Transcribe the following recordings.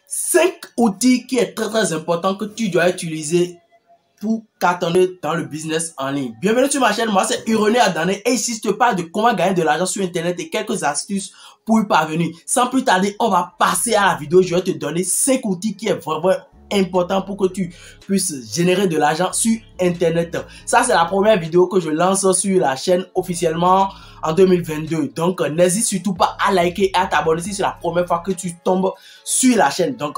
5 outils qui est très important que tu dois utiliser pour cartonner dans le business en ligne. Bienvenue sur ma chaîne, moi c'est Ironé Adané et ici je te parle de comment gagner de l'argent sur internet et quelques astuces pour y parvenir. Sans plus tarder, on va passer à la vidéo. Je vais te donner 5 outils qui est vraiment important pour que tu puisses générer de l'argent sur internet. Ça c'est la première vidéo que je lance sur la chaîne officiellement en 2022. Donc n'hésite surtout pas à liker et à t'abonner si c'est la première fois que tu tombes sur la chaîne. Donc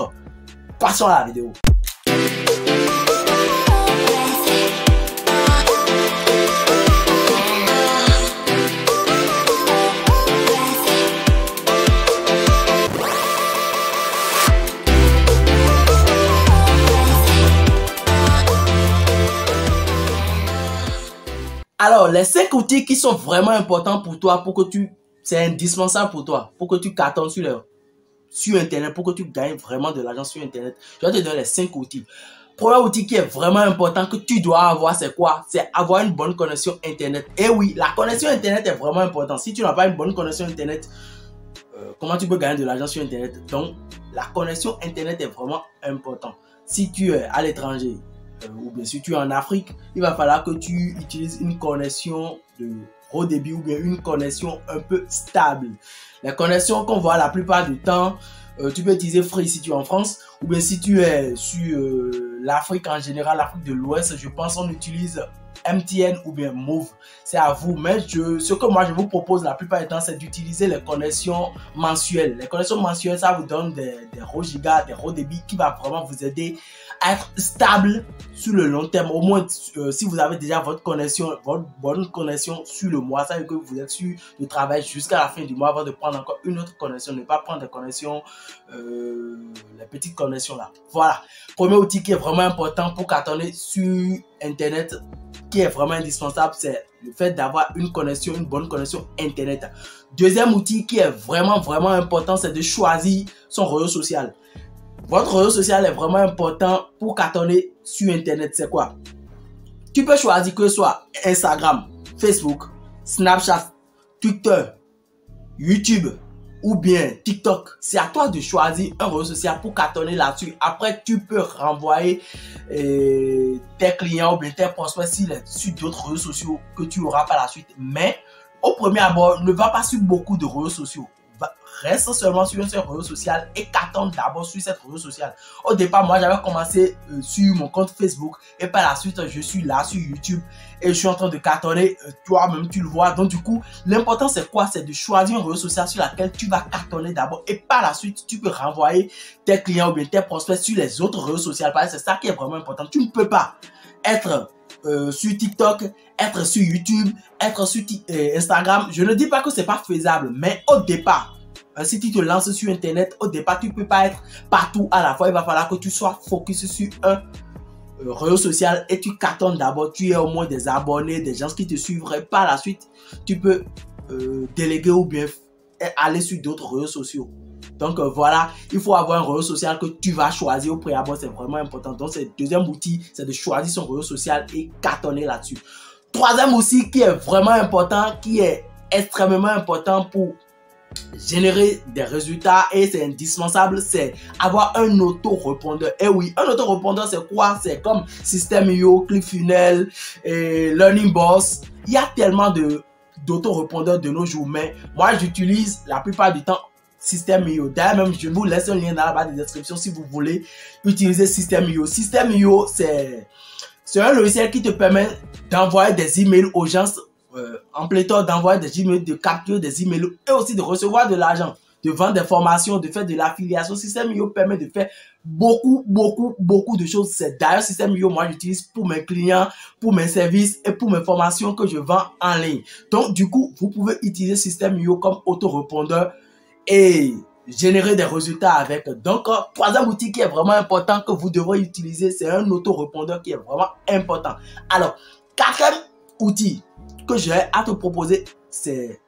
passons à la vidéo. Alors, les 5 outils qui sont vraiment importants pour toi, c'est indispensable pour toi, pour que tu cartonnes sur Internet, pour que tu gagnes vraiment de l'argent sur Internet. Je vais te donner les 5 outils. Premier outil qui est vraiment important que tu dois avoir, c'est quoi? C'est avoir une bonne connexion Internet. Et oui, la connexion Internet est vraiment importante. Si tu n'as pas une bonne connexion Internet, comment tu peux gagner de l'argent sur Internet? Donc, la connexion Internet est vraiment importante. Si tu es à l'étranger, ou bien si tu es en Afrique, il va falloir que tu utilises une connexion de haut débit ou bien une connexion un peu stable. Les connexions qu'on voit la plupart du temps, tu peux utiliser Free si tu es en France, ou bien si tu es sur l'Afrique en général, l'Afrique de l'Ouest, je pense on utilise MTN ou bien Move. C'est à vous, mais ce que moi je vous propose la plupart du temps, c'est d'utiliser les connexions mensuelles. Les connexions mensuelles, ça vous donne des hauts gigas, des hauts débits qui va vraiment vous aider à être stable sur le long terme. Au moins, si vous avez déjà votre bonne connexion sur le mois, ça veut dire que vous êtes sûr de travailler jusqu'à la fin du mois avant de prendre encore une autre connexion. Ne pas prendre des connexions, les petites connexions là. Voilà. Premier outil qui est vraiment important pour cartonner sur Internet, qui est vraiment indispensable, c'est le fait d'avoir une bonne connexion Internet. Deuxième outil qui est vraiment important, c'est de choisir son réseau social. Votre réseau social est vraiment important pour cartonner sur Internet. C'est quoi? Tu peux choisir que ce soit Instagram, Facebook, Snapchat, Twitter, YouTube ou bien TikTok. C'est à toi de choisir un réseau social pour cartonner là-dessus. Après, tu peux renvoyer tes clients ou bien tes prospects sur d'autres réseaux sociaux que tu auras par la suite. Mais au premier abord, ne va pas sur beaucoup de réseaux sociaux. Reste seulement sur un seul réseau social et cartonne d'abord sur cette réseau social. Au départ, moi, j'avais commencé sur mon compte Facebook et par la suite, je suis là sur YouTube et je suis en train de cartonner. Toi-même, tu le vois. Donc, du coup, l'important, c'est quoi? C'est de choisir un réseau social sur lequel tu vas cartonner d'abord et par la suite, tu peux renvoyer tes clients ou bien tes prospects sur les autres réseaux sociaux. C'est ça qui est vraiment important. Tu ne peux pas être sur TikTok, être sur YouTube, être sur Instagram. Je ne dis pas que c'est pas faisable, mais au départ, si tu te lances sur Internet, au départ, tu ne peux pas être partout à la fois. Il va falloir que tu sois focus sur un réseau social et tu cartonnes d'abord. Tu aies au moins des abonnés, des gens qui te suivraient. Par la suite, tu peux déléguer ou bien aller sur d'autres réseaux sociaux. Donc voilà, il faut avoir un réseau social que tu vas choisir au préalable. C'est vraiment important. Donc, c'est le deuxième outil, c'est de choisir son réseau social et cartonner là-dessus. Troisième outil qui est vraiment important, qui est extrêmement important pour générer des résultats et c'est indispensable, c'est avoir un auto-répondeur. Et oui, un auto-répondeur, c'est quoi? C'est comme System.io, ClickFunnels, et Learning Boss. Il y a tellement d'auto-répondeurs de nos jours, mais moi j'utilise la plupart du temps System.io. D'ailleurs, même je vous laisse un lien dans la barre de description si vous voulez utiliser System.io. System.io, c'est un logiciel qui te permet d'envoyer des emails aux gens en pléthore, d'envoyer des emails, de capturer des emails et aussi de recevoir de l'argent, de vendre des formations, de faire de l'affiliation. System.io permet de faire beaucoup de choses. C'est d'ailleurs System.io, moi j'utilise pour mes clients, pour mes services et pour mes formations que je vends en ligne. Donc du coup, vous pouvez utiliser System.io comme autorépondeur et générer des résultats avec. Donc, troisième outil qui est vraiment important que vous devrez utiliser, c'est un autorépondeur qui est vraiment important. Alors, quatrième outil que j'ai à te proposer, c'est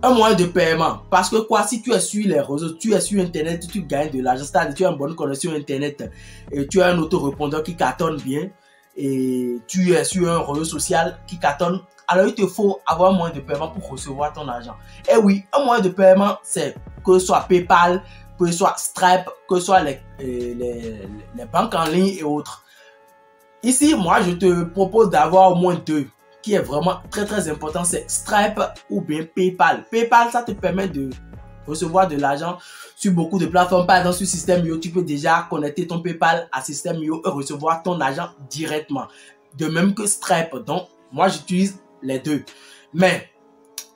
un moyen de paiement. Parce que quoi, si tu es sur les réseaux, tu es sur Internet, tu gagnes de l'argent, c'est-à-dire tu as une bonne connexion Internet et tu as un autorépondeur qui cartonne bien et tu es sur un réseau social qui cartonne, alors il te faut avoir un moyen de paiement pour recevoir ton argent. Et oui, un moyen de paiement, c'est que ce soit PayPal, que ce soit Stripe, que ce soit les banques en ligne et autres. Ici, moi, je te propose d'avoir au moins deux, qui est vraiment très important, c'est Stripe ou bien PayPal. PayPal, ça te permet de recevoir de l'argent sur beaucoup de plateformes. Par exemple, sur System.io, tu peux déjà connecter ton PayPal à System.io et recevoir ton argent directement. De même que Stripe. Donc, moi, j'utilise les deux. Mais,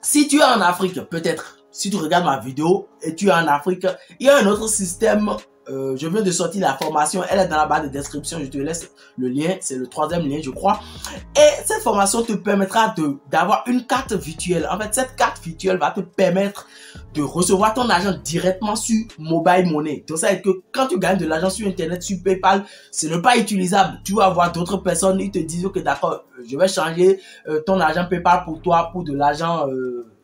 si tu es en Afrique, peut-être, si tu regardes ma vidéo et tu es en Afrique, il y a un autre système. Je viens de sortir la formation, elle est dans la barre de description, je te laisse le lien, c'est le 3e lien je crois. Et cette formation te permettra d'avoir une carte virtuelle. En fait, cette carte virtuelle va te permettre de recevoir ton argent directement sur Mobile Money. Donc ça veut dire que quand tu gagnes de l'argent sur Internet, sur PayPal, ce n'est pas utilisable. Tu vas avoir d'autres personnes, ils te disent que d'accord, je vais changer ton argent PayPal pour toi, pour de l'argent,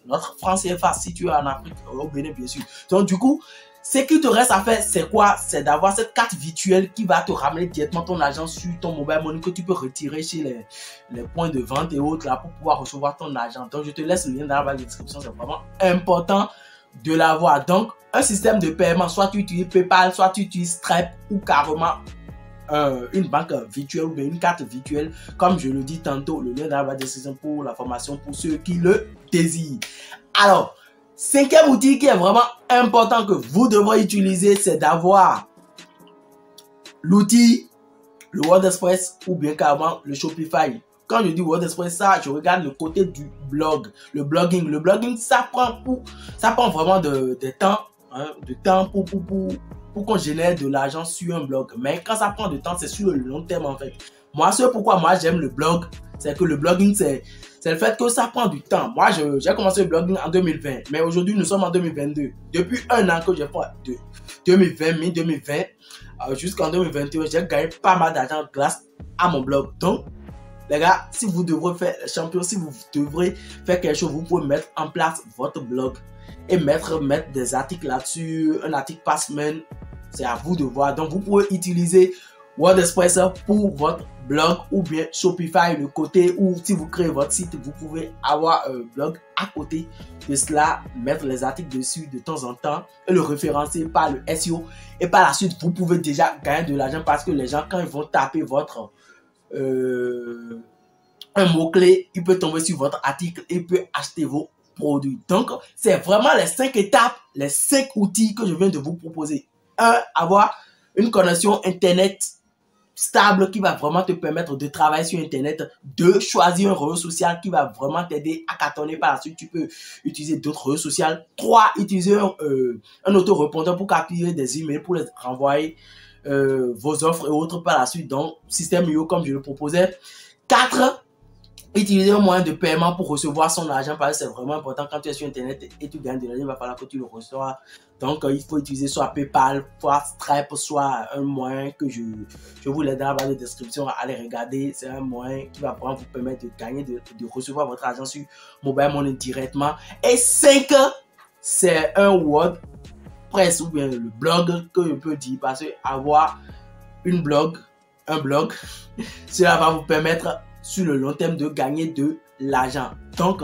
notre franc CFA si tu es en Afrique, au Bénin bien sûr. Donc du coup, ce qui te reste à faire, c'est quoi? C'est d'avoir cette carte virtuelle qui va te ramener directement ton argent sur ton Mobile Money que tu peux retirer chez les points de vente et autres là pour pouvoir recevoir ton argent. Donc, je te laisse le lien dans la barre de description. C'est vraiment important de l'avoir. Donc, un système de paiement, soit tu utilises PayPal, soit tu utilises Stripe ou carrément une banque virtuelle ou bien une carte virtuelle. Comme je le dis tantôt, le lien dans la barre de description pour la formation pour ceux qui le désirent. Alors, 5e outil qui est vraiment important que vous devrez utiliser, c'est d'avoir l'outil, le WordPress ou bien carrément le Shopify. Quand je dis WordPress, ça, je regarde le côté du blog, le blogging. Le blogging, ça prend vraiment de temps pour qu'on génère de l'argent sur un blog. Mais quand ça prend de temps, c'est sur le long terme en fait. Moi, pourquoi moi j'aime le blog, c'est que le blogging, c'est le fait que ça prend du temps. Moi, j'ai commencé le blogging en 2020, mais aujourd'hui, nous sommes en 2022. Depuis un an que j'ai fait de 2020, mi-2020, jusqu'en 2021, j'ai gagné pas mal d'argent grâce à mon blog. Donc, les gars, si vous devrez faire champion, si vous devrez faire quelque chose, vous pouvez mettre en place votre blog et mettre des articles là-dessus, un article par semaine. C'est à vous de voir. Donc, vous pouvez utiliser WordPress pour votre blog ou bien Shopify, le côté où si vous créez votre site, vous pouvez avoir un blog à côté de cela, mettre les articles dessus de temps en temps et le référencer par le SEO. Et par la suite, vous pouvez déjà gagner de l'argent parce que les gens, quand ils vont taper votre un mot-clé, il peut tomber sur votre article et il peut acheter vos produits. Donc, c'est vraiment les 5 étapes, les 5 outils que je viens de vous proposer. 1. Avoir une connexion Internet stable qui va vraiment te permettre de travailler sur Internet. 2. Choisir un réseau social qui va vraiment t'aider à cartonner. Par la suite, tu peux utiliser d'autres réseaux sociaux. 3. Utiliser un autorépondeur pour capturer des emails, pour les renvoyer vos offres et autres par la suite. Donc, System.io comme je le proposais. 4. Utiliser un moyen de paiement pour recevoir son argent parce que c'est vraiment important quand tu es sur Internet et tu gagnes de l'argent, il va falloir que tu le reçois. Donc, il faut utiliser soit PayPal, soit Stripe, soit un moyen que je vous laisse dans la barre de description. Allez regarder, c'est un moyen qui va vraiment vous permettre de gagner, de recevoir votre argent sur Mobile Money directement. Et 5, c'est un WordPress ou bien le blog que je peux dire parce que avoir un blog, cela va vous permettre sur le long terme de gagner de l'argent. Donc,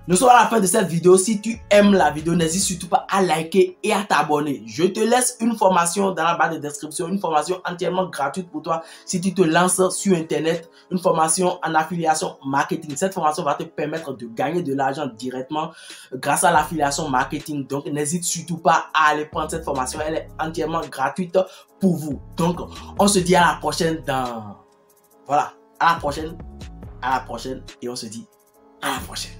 nous sommes à la fin de cette vidéo. Si tu aimes la vidéo, n'hésite surtout pas à liker et à t'abonner. Je te laisse une formation dans la barre de description, une formation entièrement gratuite pour toi si tu te lances sur Internet, une formation en affiliation marketing. Cette formation va te permettre de gagner de l'argent directement grâce à l'affiliation marketing. Donc, n'hésite surtout pas à aller prendre cette formation. Elle est entièrement gratuite pour vous. Donc, on se dit à la prochaine à la prochaine et on se dit à la prochaine.